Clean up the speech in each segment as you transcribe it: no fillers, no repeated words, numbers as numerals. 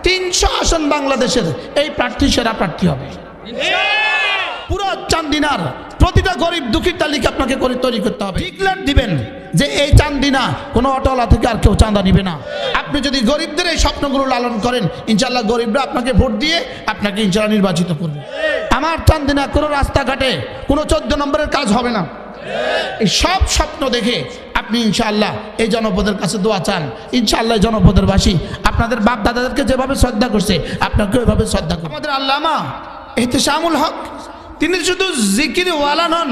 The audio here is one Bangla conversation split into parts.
300 আসন বাংলাদেশের এই প্রার্থী সেরা প্রার্থী হবে পুরো চান্দিনার প্রতিটা গরিব দুঃখীর তালিকা আপনাকে করে তৈরি করতে হবে। ডিক্লেয়ার দিবেন যে এই চান্দিনা কোনো অটোওয়ালা থেকে আর কেউ চাঁদা নিবে না। আপনি যদি গরিবদের এই স্বপ্নগুলো লালন করেন, ইনশাআল্লাহ গরিবরা আপনাকে ভোট দিয়ে আপনাকে ইনশাআল্লাহ নির্বাচিত করবে। আমার চান্দিনা কোনো রাস্তাঘাটে কোনো 14 নম্বরের কাজ হবে না। এই সব স্বপ্ন দেখে আপনি ইনশাআল্লাহ এই জনপদের কাছে দোয়া চান। ইনশাআল্লাহ জনপদের বাসী আপনাদের বাপ দাদাদেরকে যেভাবে শ্রদ্ধা করছে আপনাকে ওইভাবে শ্রদ্ধা করবে। আমাদের আল্লামা ইহতিসামুল হক তিনি শুধু জিকিরওয়ালা নন,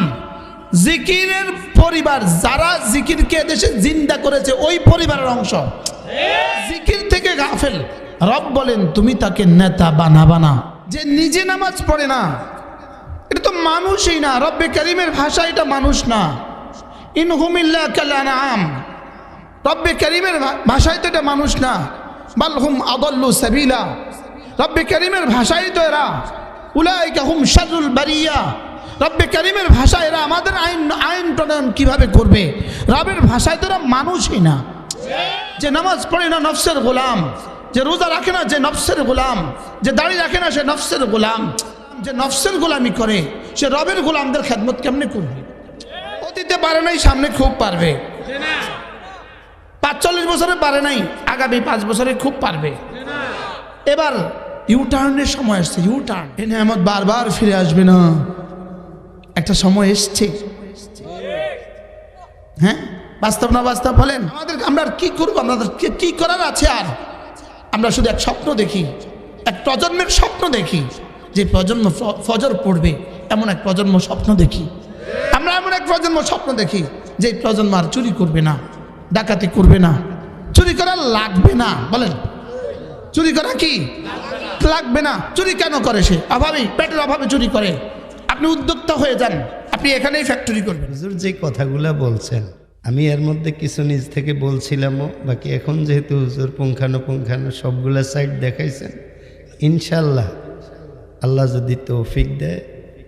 জিকিরের পরিবার, যারা জিকিরকে দেশে জিন্দা করেছে ওই পরিবারের অংশ। জিকির থেকে গাফেল, রব বলেন তুমি তাকে নেতা বানাবা না। যে নিজে নামাজ পড়ে না এটা তো মানুষই না, রব্বে কারিমের ভাষা এটা মানুষ না। ইনহুম ইল্লা কাল আনআম, রব্বে কারিমের ভাষায় তো এটা মানুষ না। বাল হুম আদাল্লু সাবিলা, রব্বে কারিমের ভাষায় তো এরা উলাইকা হুম শাররুল বারিয়া। রব্বে কারিমের ভাষায় এরা আমাদের আইন প্রণয়ন কিভাবে করবে, রবের ভাষায় তো এরা মানুষই না। যে নামাজ পড়ে না নফসের গোলাম, যে রোজা রাখে না যে নফসের গোলাম, যে দাড়ি রাখে না সে নফসের গোলাম, যে নফসের গোলামি করে সে রবের গোলামদের খেদমত কেমনে করবে? অতীতে পারে নাই, সামনে খুব পারবে। 45 বছরে পারে নাই, আগামী 5 বছরে খুব পারবে। এবার ইউটার্নের সময় আসছে, ইউটার্ন। এই নিয়ামত বারবার ফিরে আসবে না, একটা সময় এসছে। হ্যাঁ, বাস্তব না বাস্তব বলেন? আমরা কি করবো? আমাদের কি করার আছে? আর আমরা শুধু এক স্বপ্ন দেখি, এক প্রজন্মের স্বপ্ন দেখি, যে প্রজন্ম ফজর পড়বে এমন এক প্রজন্ম স্বপ্ন দেখি। আমরা এমন এক প্রজন্ম স্বপ্ন দেখি যে প্রজন্ম আর চুরি করবে না, ডাকাতি করবে না, চুরি করা লাগবে না। বলেন, চুরি করা কি লাগবে না? চুরি কেন করে? সে অভাবী, পেটের অভাবে চুরি করে। আপনি উদ্যোক্তা হয়ে যান, আপনি এখানেই ফ্যাক্টরি করবেন। হুজুর যে কথাগুলা বলছেন আমি এর মধ্যে কিছু নিজ থেকে বলছিলামও, বাকি এখন যেহেতু হুজুর পুঙ্খানুপুঙ্খানু সবগুলা সাইড দেখাইছেন, ইনশাল্লাহ আল্লাহ যদি তৌফিক দেয়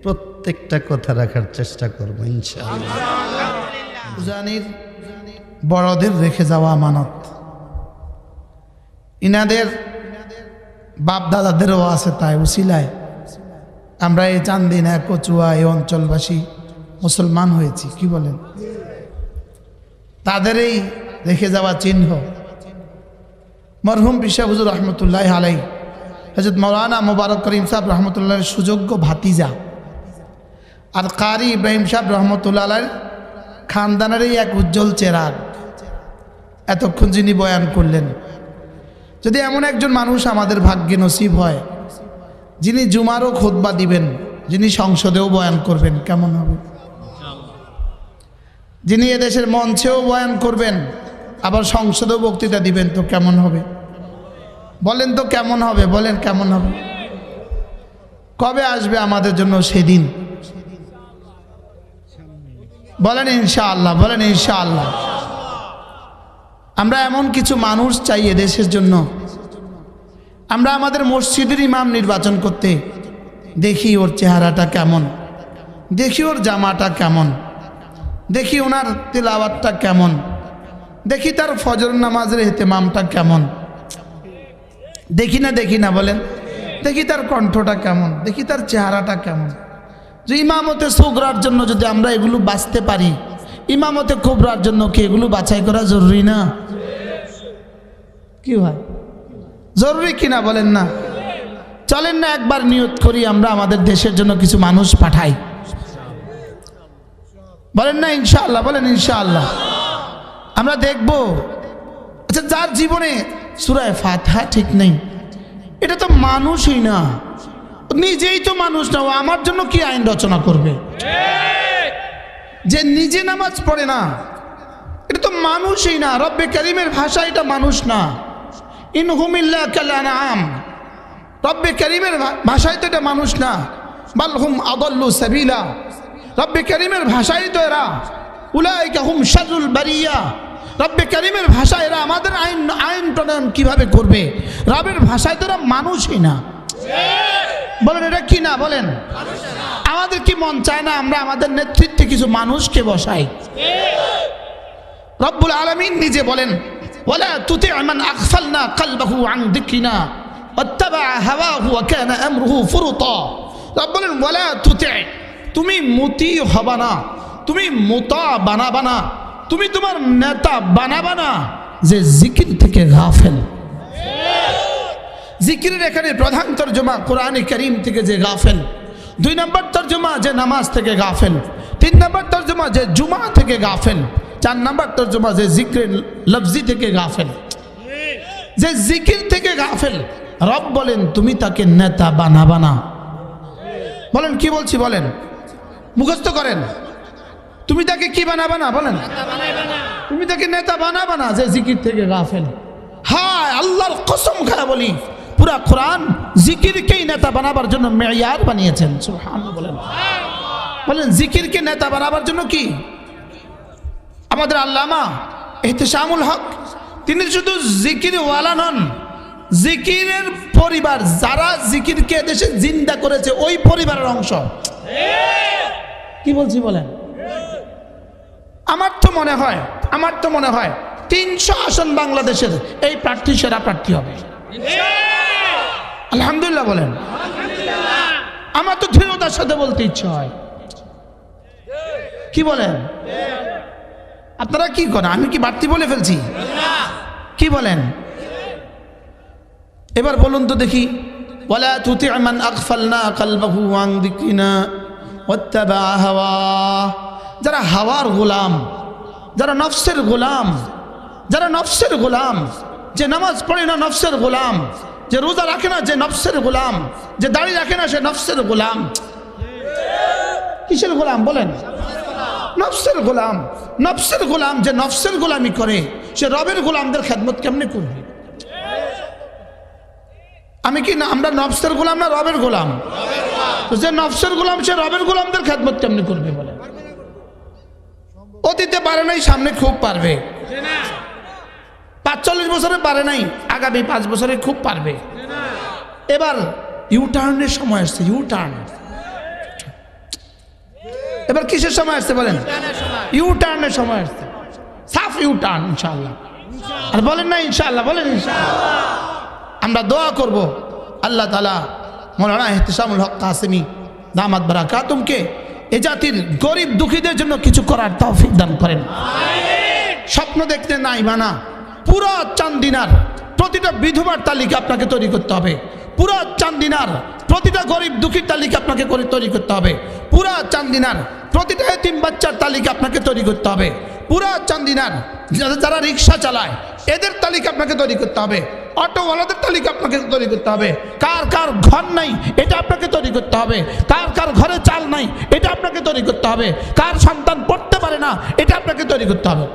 প্রত্যেকটা কথা রাখার চেষ্টা করবো ইনশাআল্লাহ। উজানির বড়দের রেখে যাওয়া আমানত, ইনাদের বাপ দাদাদেরও আছে, তাই উসিলায় আমরা এই চান্দিনা কচুয়া এই অঞ্চলবাসী মুসলমান হয়েছি। কি বলেন? তাদের এই রেখে যাওয়া চিহ্ন মরহুম পিশা হুজুর রহমতুল্লাহ আলাই হযরত মৌলানা মুবারক করিম সাহেব রহমতুল্লাহর সুযোগ্য ভাতিজা আর কারি ইব্রাহিম সাহেব রহমতুল্লাহ আলাইর খানদানেরই এক উজ্জ্বল চেরাগ এতক্ষণ যিনি বয়ান করলেন। যদি এমন একজন মানুষ আমাদের ভাগ্যে নসিব হয়, যিনি জুমারও খুতবা দিবেন, যিনি সংসদেও বয়ান করবেন, কেমন হবে? যিনি এদেশের মঞ্চেও বয়ান করবেন, আবার সংসদেও বক্তৃতা দিবেন, তো কেমন হবে? বলেন তো কেমন হবে? বলেন কেমন হবে? কবে আসবে আমাদের জন্য সেদিন? বলেন ইনশাআল্লাহ, বলেন ইনশাআল্লাহ। আমরা এমন কিছু মানুষ চাই এদেশের জন্য। আমরা আমাদের মসজিদের ইমাম নির্বাচন করতে দেখি ওর চেহারাটা কেমন, দেখি ওর জামাটা কেমন, দেখি ওনার তিলাওয়াতটা কেমন, দেখি তার ফজর নামাজের ইহতিমামটা কেমন, দেখি না বলেন? দেখি তার কণ্ঠটা কেমন, দেখি তার চেহারাটা কেমন। যে ইমামতে সুগরার জন্য যদি আমরা এগুলো বাঁচতে পারি, ইমামতে কুবরার জন্য কি এগুলো বাছাই করা জরুরি না? কি ভাই, জরুরি কিনা বলেন না? চলেন না একবার নিয়ত করি আমরা আমাদের দেশের জন্য কিছু মানুষ পাঠাই। বলেন না ইনশাআল্লাহ? বলেন ইনশাআল্লাহ। আমরা দেখব। আচ্ছা, যার জীবনে সূরা ফাতিহা ঠিক নেই, এটা তো মানুষই না, নিজেই তো মানুষ না, ও আমার জন্য কি আইন রচনা করবে? যে নিজে নামাজ পড়ে না, এটা তো মানুষই না, রব্বে কারিমের ভাষা এটা মানুষ না। ইনহুম ইল্লা কাল আনআম, রব্বে কারিমের ভাষায় তো এটা মানুষ না। বাল হুম আদাল্লু সাবিলা, রব্বে কারিমের ভাষায় তো এরা উলাইকা হুম শাররুল বারিয়া। রব্বে কারিমের ভাষায় এরা আমাদের আইন প্রণয়ন কিভাবে করবে, রবের ভাষায় তো এরা মানুষই না। বলেন এটা কি না? বলেন আমাদের কি মন চায় না আমরা আমাদের নেতৃত্বে কিছু মানুষকে বসাই? রব্বুল আলামিন নিজে বলেন, ওয়ালা তুতি' মান আগফালনা কলবাহু আন যিকরিনা ওয়াত্তাবা হাওয়াহু ওয়া কানা আমরুহু ফুরুতা। রব বলেন ওয়ালা তুতি, তুমি মুতি হবা না, তুমি মুতা বানাবা না, তুমি তোমার নেতা বানাবা না যে জিকির থেকে গাফেল। জিকিরের এখানে প্রধান তর্জমা কোরআনে কারীম থেকে যে গাফেল, 2 নম্বর তর্জমা যে নামাজ থেকে গাফেল, 3 নম্বর তর্জমা যে জুমা থেকে গাফেল, 4 নম্বর তর্জমা যে জিক্রের লফজি থেকে গাফেল। যে জিকির থেকে গাফেল, রব বলেন তুমি তাকে নেতা বানাবা না। বলেন কি বলছি, বলেন মুখস্থ করেন, তুমি তাকে কি বানাবা না, বলেন তুমি তাকে নেতা বানাবা না যে জিকির থেকে গাফেল। হায় আল্লাহর কসম খায়া বলি, পুরা কোরআন জিকিরকেই নেতা বানাবার জন্য মেয়ার বানিয়েছেন। সুবহানাল্লাহ বলেন, বলেন জিকিরকে নেতা বানাবার জন্য কি? আমাদের আল্লামা ইহতিসামুল হক তিনি শুধু জিকির ওয়ালা নন, জিকিরের পরিবার, যারা জিকিরকে দেশে জিন্দা করেছে ওই পরিবারের অংশ। কি বলছি বলেন? আমার তো মনে হয় 300 আসন বাংলাদেশের এই প্রার্থী সেরা প্রার্থী হবে। আলহামদুলিল্লাহ বলেন। আমার তো দৃঢ়তার সাথে বলতে ইচ্ছা হয়। কি বলেন আপনারা? কি করেন? আমি কি বাড়তি বলে ফেলছি? কি বলেন? এবার বলুন তো দেখি, ওয়ালা তুতি মান আগফালনা কলবহু আন যিকরিনা ওয়াত্তাবা হাওয়া। যারা হাওয়ার গোলাম, যারা নফসের গোলাম, যারা নফসের গোলাম, যে নামাজ পড়ে না নফসের গোলাম, যে রোজা রাখে না যে নফসের গোলাম, যে দাড়ি রাখে না সে নফসের গোলাম। কিসের গোলাম বলেন? নফসের গোলাম। নফসের গোলাম যে নফসের গোলামি করে সে রবের গোলামদের খেদমত কেমনে করবে? আমি কি না, আমরা নফসের গোলাম না রবের গোলাম? তো যে নফসের গোলাম সে রবের গোলামদের খেদমত কেমনে করবে বলেন? অতীতে পারে নাই, সামনে খুব পারবে। 45 বছরে পারে নাই, আগামী 5 বছরে খুব পারবে। এবার ইউটার্নের সময় আসছে, ইউটার্ন। এবার কিসের সময় আসছে বলেন? ইউটার্নের সময় আসছে, সাফ ইউটার্ন ইনশাআল্লাহ। আর বলেন না ইনশাআল্লাহ, বলেন ইনশাআল্লাহ। আমরা দোয়া করব আল্লাহ তাআলা মৌলানা ইহতিসামুল হক কাসেমি দামাত বারাকাতুমকে এ জাতির গরিব দুঃখীদের জন্য কিছু করার তৌফিক দান করেন। স্বপ্ন দেখতে নাই মানা, পুরো চান্দিনার প্রতিটা বিধবার তালিকা আপনাকে তৈরি করতে হবে। পুরো চান্দিনার প্রতিটা গরিব দুঃখীর তালিকা আপনাকে তৈরি করতে হবে। পুরো চান্দিনার প্রতিটা এতিম বাচ্চার তালিকা আপনাকে তৈরি করতে হবে। পুরো চান্দিনার যারা রিক্সা চালায় এদের তালিকা আপনাকে তৈরি করতে হবে। অটোওয়ালাদের তালিকা আপনাকে তৈরি করতে হবে। কার কার ঘর নাই এটা আপনাকে তৈরি করতে হবে। কার কার ঘরে চাল নাই এটা আপনাকে তৈরি করতে হবে। কার সন্তান পড়তে পারে না এটা আপনাকে তৈরি করতে হবে।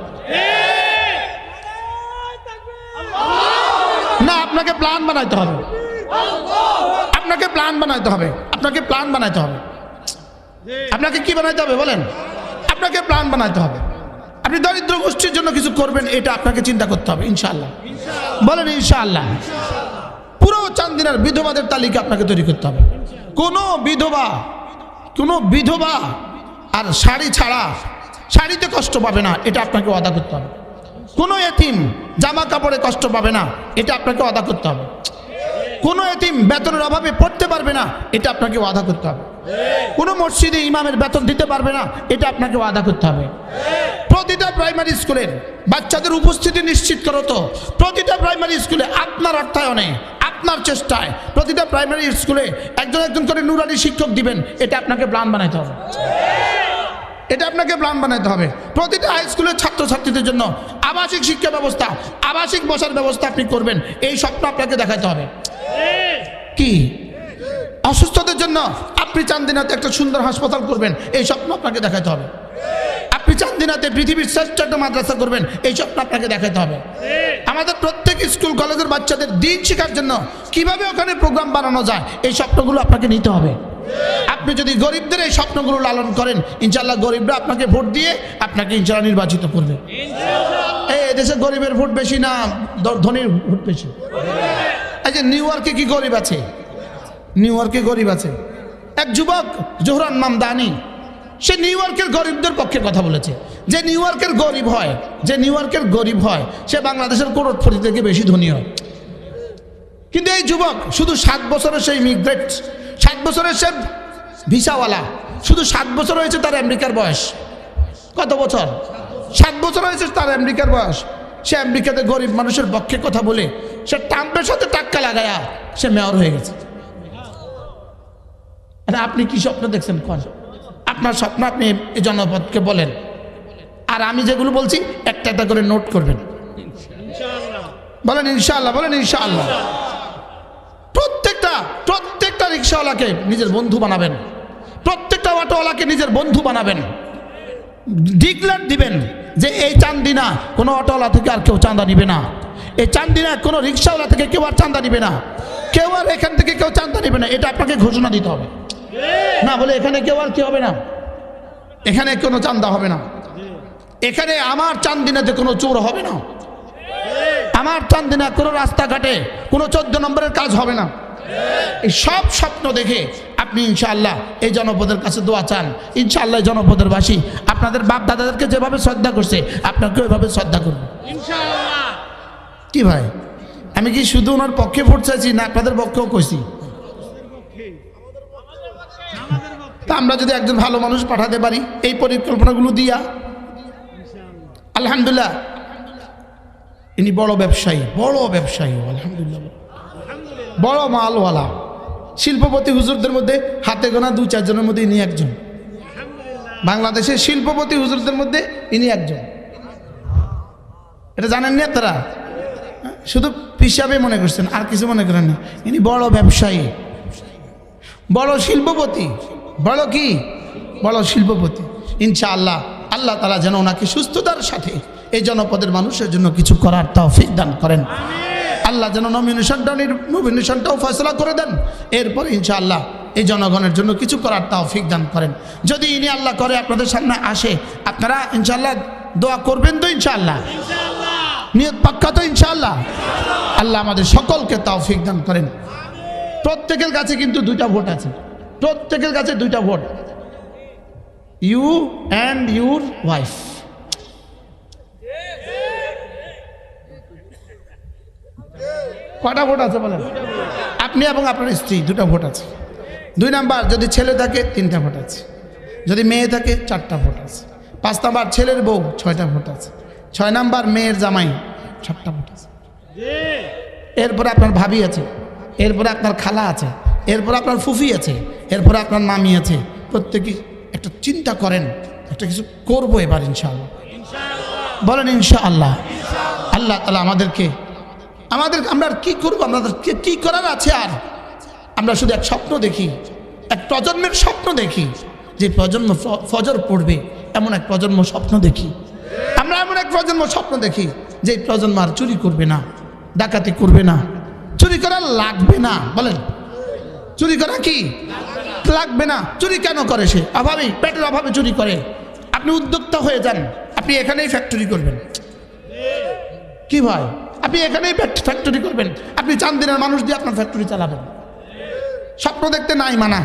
না, আপনাকে প্ল্যান বানাইতে হবে। আপনাকে প্ল্যান বানাইতে হবে। আপনাকে প্ল্যান বানাইতে হবে। আপনাকে কি বানাইতে হবে বলেন? আপনাকে প্ল্যান বানাইতে হবে। আপনি দরিদ্র গোষ্ঠীর জন্য কিছু করবেন, এটা আপনাকে চিন্তা করতে হবে ইনশাআল্লাহ। বলেন ইনশাআল্লাহ। পুরো চান্দিনার বিধবাদের তালিকা আপনাকে তৈরি করতে হবে। কোনো বিধবা আর শাড়ি ছাড়া, শাড়িতে কষ্ট পাবে না, এটা আপনাকে ওয়াদা করতে হবে। কোনো এতিম জামা কাপড়ে কষ্ট পাবে না, এটা আপনাকে ওয়াদা করতে হবে। কোনো এতিম বেতনের অভাবে পড়তে পারবে না, এটা আপনাকে ওয়াদা করতে হবে। কোনো মসজিদে ইমামের বেতন দিতে পারবে না, এটা আপনাকে ওয়াদা করতে হবে। প্রতিটা প্রাইমারি স্কুলের বাচ্চাদের উপস্থিতি নিশ্চিত করো তো। প্রতিটা প্রাইমারি স্কুলে আপনার অর্থায়নে, আপনার চেষ্টায় প্রতিটা প্রাইমারি স্কুলে একজন করে নুরানি শিক্ষক দিবেন, এটা আপনাকে প্ল্যান বানাইতে হবে। এটা আপনাকে প্ল্যান বানাইতে হবে। প্রতিটা হাই স্কুলের ছাত্রছাত্রীদের জন্য আবাসিক শিক্ষা ব্যবস্থা, আবাসিক বসার ব্যবস্থা আপনি করবেন, এই স্বপ্ন আপনাকে দেখাতে হবে। কি অসুস্থদের জন্য আপনি চান্দিনাতে একটা সুন্দর হাসপাতাল করবেন, এই স্বপ্ন আপনাকে দেখাতে হবে। আপনি চান্দিনাতে পৃথিবীর শ্রেষ্ঠ একটা মাদ্রাসা করবেন, এই স্বপ্ন আপনাকে দেখাতে হবে। আমাদের প্রত্যেক স্কুল কলেজের বাচ্চাদের দিন শেখার জন্য কিভাবে ওখানে প্রোগ্রাম বানানো যায়, এই স্বপ্নগুলো আপনাকে নিতে হবে। আপনি যদি গরিবদের এই স্বপ্নগুলো লালন করেন, ইনশাআল্লাহ গরিবরা আপনাকে ভোট দিয়ে আপনাকে ইনশাআল্লাহ নির্বাচিত করবে। এই দেশে গরিবের ভোট বেশি না ধনীর ভোট বেশি? এই যে নিউ ইয়র্কে কি গরিব আছে? নিউ ইয়র্কে গরিব আছে। এক যুবক জোহরান মামদানি, সে নিউ ইয়র্কের গরিবদের পক্ষে কথা বলেছে। যে নিউ ইয়র্কের গরিব হয়, সে বাংলাদেশের করোড়পতি থেকে বেশি ধনী হয়। কিন্তু এই যুবক শুধু 7 বছরের সেই ইমিগ্রেট, 7 বছরের সে ভিসাওয়ালা, শুধু 7 বছর হয়েছে তার আমেরিকার বয়স। কত বছর? 7 বছর হয়েছে তার আমেরিকার বয়স। সে আমেরিকাতে গরিব মানুষের পক্ষে কথা বলে সে ট্রাম্পের সাথে টাক্কা লাগায়া সে মেয়র হয়ে গেছে। আপনি কি স্বপ্ন দেখছেন? কোন আপনার স্বপ্ন আপনি এই জনপদকে বলেন, আর আমি যেগুলো বলছি একটা একটা করে নোট করবেন। বলেন ইনশাআল্লাহ, বলেন ইনশাআল্লাহ। প্রত্যেকটা রিক্সাওয়ালাকে নিজের বন্ধু বানাবেন, প্রত্যেকটা অটোওয়ালাকে নিজের বন্ধু বানাবেন। ডিক্লেয়ার দিবেন যে এই চান্দিনা কোনো অটোওয়ালা থেকে আর কেউ চাঁদা নিবে না, এই চান্দিনা কোনো রিক্সাওয়ালা থেকে কেউ আর চাঁদা নিবে না, কেউ আর এখান থেকে কেউ চাঁদা নিবে না। এটা আপনাকে ঘোষণা দিতে হবে। না বলে এখানে কেউ আর কি হবে না, এখানে কোনো চাঁদা হবে না, এখানে আমার চান্দিনাতে কোনো চোর হবে না, আমার চান্দিনা কোনো রাস্তাঘাটে কোনো 14 নম্বরের কাজ হবে না। এই সব স্বপ্ন দেখে আপনি ইনশাআল্লাহ এই জনপদের কাছে দোয়া চান। ইনশাআল্লাহ এই জনপদের বাসী আপনাদের বাপ দাদাদেরকে যেভাবে শ্রদ্ধা করছে আপনাকে ওইভাবে শ্রদ্ধা করবে ইনশাআল্লাহ। কি ভাই, আমি কি শুধু ওনার পক্ষে ভোট চাইছি না আপনাদের পক্ষেও কইছি? তা আমরা যদি একজন ভালো মানুষ পাঠাতে পারি এই পরিকল্পনাগুলো দিয়া, আলহামদুলিল্লাহ। ইনি বড় ব্যবসায়ী, আলহামদুলিল্লাহ, বড় মালওয়ালা, শিল্পপতি হুজুরদের মধ্যে হাতে গোনা 2-4 জনের মধ্যে ইনি একজন। বাংলাদেশের শিল্পপতি হুজুরদের মধ্যে ইনি একজন। এটা জানেন না তারা, শুধু হিসাবে মনে করছেন, আর কিছু মনে করেন না। ইনি বড় ব্যবসায়ী, বড় শিল্পপতি, বড় কি, বড় শিল্পপতি। ইনশাআল্লাহ আল্লাহ তাআলা যেন ওনাকে সুস্থতার সাথে এই জনপদের মানুষের জন্য কিছু করার তৌফিক দান করেন। আল্লাহ যেন নমিনেশনটাও ফয়সালা করে দেন। এরপর ইনশাআল্লাহ এই জনগণের জন্য কিছু করার তৌফিক দান করেন। যদি ইনি আল্লাহ করে আপনাদের সামনে আসে, আপনারা ইনশাআল্লাহ দোয়া করবেন তো? ইনশাআল্লাহ, নিয়ত পাক্কা তো? ইনশাআল্লাহ। আল্লাহ আমাদের সকলকে তৌফিক দান করেন। প্রত্যেকের কাছে কিন্তু 2টা ভোট আছে, প্রত্যেকের কাছে 2টা ভোট, ইউ অ্যান্ড ইউর ওয়াইফ। কটা ভোট আছে বলেন? আপনি এবং আপনার স্ত্রী 2টা ভোট আছে। 2 নাম্বার যদি ছেলে থাকে 3টা ভোট আছে, যদি মেয়ে থাকে 4টা ভোট আছে। 5 নাম্বার ছেলের বউ 6টা ভোট আছে। 6 নাম্বার মেয়ের জামাই 7টা ভোট আছে। এরপরে আপনার ভাবি আছে, এরপরে আপনার খালা আছে, এরপরে আপনার ফুফি আছে, এরপরে আপনার মামি আছে। প্রত্যেকে একটা চিন্তা করেন, একটা কিছু করবো এবার ইনশাআল্লাহ। বলেন ইনশাআল্লাহ। আল্লাহ তাআলা আমরা কি করবো, আমাদের কি করার আছে? আর আমরা শুধু এক স্বপ্ন দেখি, এক প্রজন্মের স্বপ্ন দেখি, যে প্রজন্ম ফজর পড়বে এমন এক প্রজন্ম স্বপ্ন দেখি। আমরা এমন এক প্রজন্ম স্বপ্ন দেখি যে প্রজন্ম আর চুরি করবে না, ডাকাতি করবে না, চুরি করা লাগবে না। বলেন, চুরি করা কি লাগবে না? চুরি কেন করে? সে অভাবে, পেটের অভাবে চুরি করে। আপনি উদ্যোক্তা হয়ে যান, আপনি এখানেই ফ্যাক্টরি করবেন। কি ভাই, আপনি এখানেই ফ্যাক্টরি করবেন, আপনি চান্দিনার মানুষ দিয়ে আপনার ফ্যাক্টরি চালাবেন। স্বপ্ন দেখতে নাই মানা।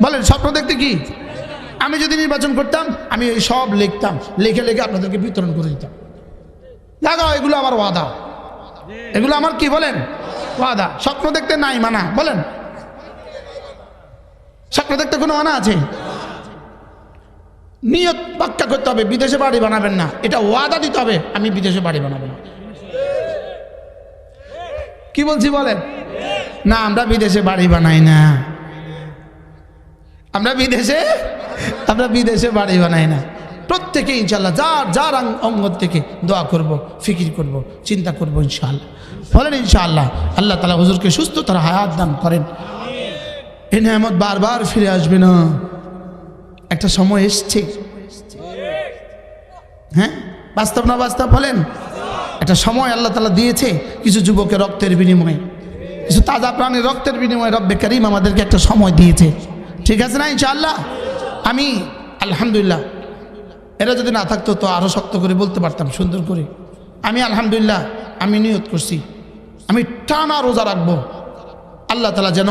বলেন, স্বপ্ন দেখতে কি? আমি যদি নির্বাচন করতাম আমি এই সব লিখতাম, লিখে লিখে আপনাদেরকে বিতরণ করে দিতাম। লাগাও, এগুলো আমার ওয়াদা, এগুলো আমার কি বলেন ওয়াদা। স্বপ্ন দেখতে নাই মানা। বলেন, স্বপ্ন দেখতে কোনো মানা আছে? নিয়ত পাক্কা করতে হবে, বিদেশে বাড়ি বানাবেন না, এটা ওয়াদা দিতে হবে আমি বিদেশে বাড়ি বানাবো না। কি বলছি বলেন? না, আমরা বিদেশে বাড়ি বানাই না, আমরা বিদেশে বাড়ি বানাই না। প্রত্যেকে ইনশাআল্লাহ যার অঙ্গ থেকে দোয়া করব, ফিকির করব, চিন্তা করব ইনশাআল্লাহ। বলেন ইনশাআল্লাহ। আল্লাহ তাআলা হুজুরকে সুস্থ তার হায়াত দান করেন। এই নিয়ামত বারবার ফিরে আসবে না, একটা সময় এসছে। হ্যাঁ, বাস্তব না বাস্তব বলেন? একটা সময় আল্লাহ তাআলা দিয়েছে কিছু যুবকের রক্তের বিনিময়ে, কিছু তাজা প্রাণের রক্তের বিনিময়ে রব্বে কারীম আমাদেরকে একটা সময় দিয়েছে। ঠিক আছে না? ইনশাআল্লাহ। আমি আলহামদুলিল্লাহ, এরা যদি না থাকতো তো আরো শক্ত করে বলতে পারতাম, সুন্দর করে। আমি আলহামদুলিল্লাহ, আমি নিয়ত করছি আমি টানা রোজা রাখবো। আল্লাহ তাআলা যেন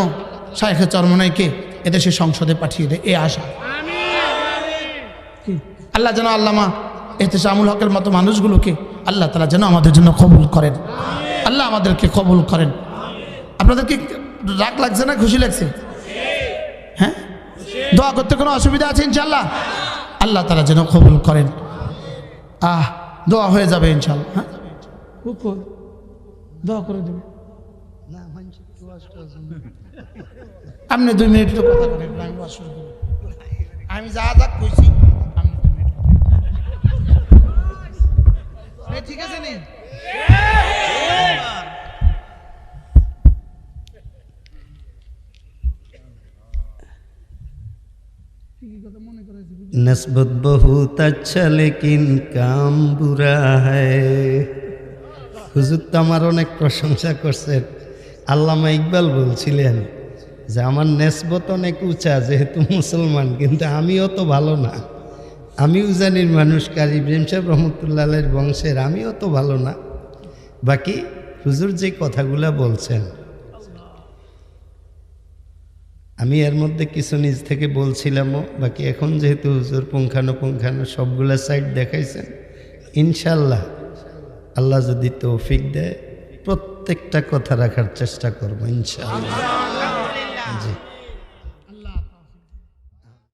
শাইখে চরমনাইকে এদেশে সংসদে পাঠিয়ে দেয়, এই আশা। আল্লাহ যেন আল্লামা এহতেশামুল হকের মতো মানুষগুলোকে আল্লাহ তাআলা যেন আমাদের জন্য কবুল করেন। আল্লাহ আমাদেরকে কবুল করেন। আপনাদের কি রাগ লাগছে না খুশি লাগছে? হ্যাঁ, দোয়া করতে কোনো অসুবিধা আছে ইনশাল্লাহ? আল্লাহ তাআলা যেন কবুল করেন। দোয়া হয়ে যাবে ইনশাল্লাহ। হ্যাঁ, দোয়া করে দেবেন। আপনি 2 মিনিট তো কথা বলেন, আমি ওয়াজ শুরু করব। আমি যা যা কইছি আপনি 2 মিনিট। ঠিক আছে নি? नस्बत बहुत अच्छा लेकिन काम बुरा है। হুজুর তো আমার অনেক প্রশংসা করছেন। আল্লামা ইকবাল বলছিলেন যে আমার নেসবত অনেক উঁচা যেহেতু মুসলমান, কিন্তু আমিও তো ভালো না। আমি উজানির মানুষ, কারি ইব্রাহিম সাহেব রহমতুল্লাহ আলাইহির বংশের, আমিও তো ভালো না। বাকি হুজুর যে কথাগুলা বলছেন, আমি এর মধ্যে কিছু নিজ থেকে বলছিলামও, বাকি এখন যেহেতু হুজুর পুঙ্খানুপুঙ্খানু সবগুলা সাইড দেখাইছেন, ইনশাল্লাহ আল্লাহ যদি তৌফিক দেয় প্রত্যেকটা কথা রাখার চেষ্টা করবো ইনশাআল্লাহ। জি।